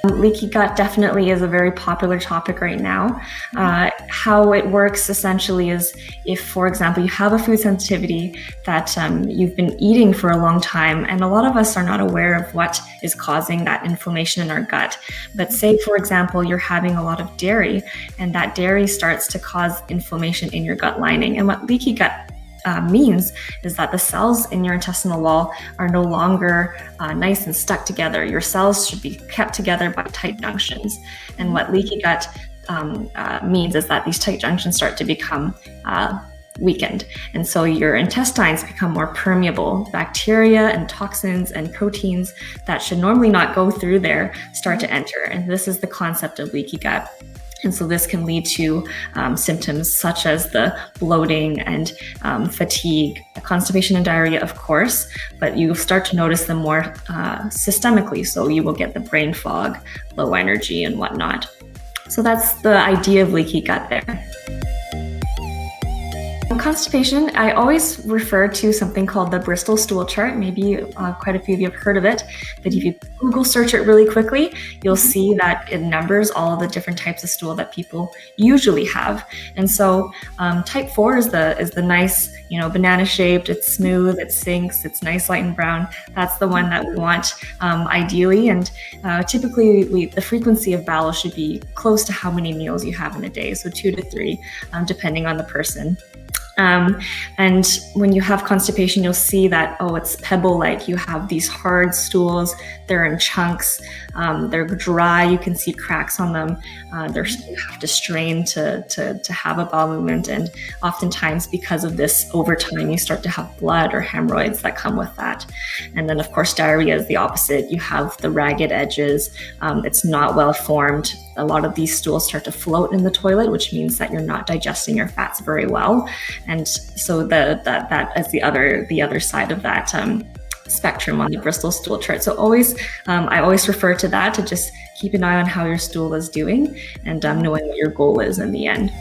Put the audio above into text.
Leaky gut definitely is a very popular topic right now. How it works essentially is if, for example, you have a food sensitivity that you've been eating for a long time, and a lot of us are not aware of what is causing that inflammation in our gut. But say, for example, you're having a lot of dairy, and that dairy starts to cause inflammation in your gut lining. And what leaky gut means is that the cells in your intestinal wall are no longer nice and stuck together. Your cells should be kept together by tight junctions. And what leaky gut means is that these tight junctions start to become weakened. And so your intestines become more permeable. Bacteria and toxins and proteins that should normally not go through there start to enter. And this is the concept of leaky gut. And so this can lead to symptoms such as the bloating and fatigue, constipation and diarrhea, of course, but you start to notice them more systemically. So you will get the brain fog, low energy and whatnot. So that's the idea of leaky gut there. Constipation, I always refer to something called the Bristol stool chart. Maybe quite a few of you have heard of it, but if you Google search it really quickly, you'll see that it numbers all of the different types of stool that people usually have. And so type 4 is the nice, banana shaped, it's smooth, it sinks, it's nice light and brown. That's the one that we want ideally. And typically the frequency of bowel should be close to how many meals you have in a day. So 2 to 3, depending on the person. And when you have constipation, you'll see that, it's pebble-like. You have these hard stools, they're in chunks, they're dry, you can see cracks on them. You have to strain to have a bowel movement. And oftentimes because of this, over time, you start to have blood or hemorrhoids that come with that. And then of course, diarrhea is the opposite. You have the ragged edges, it's not well formed. A lot of these stools start to float in the toilet, which means that you're not digesting your fats very well. And so that is the other side of that spectrum on the Bristol stool chart. So I always refer to that, to just keep an eye on how your stool is doing and knowing what your goal is in the end.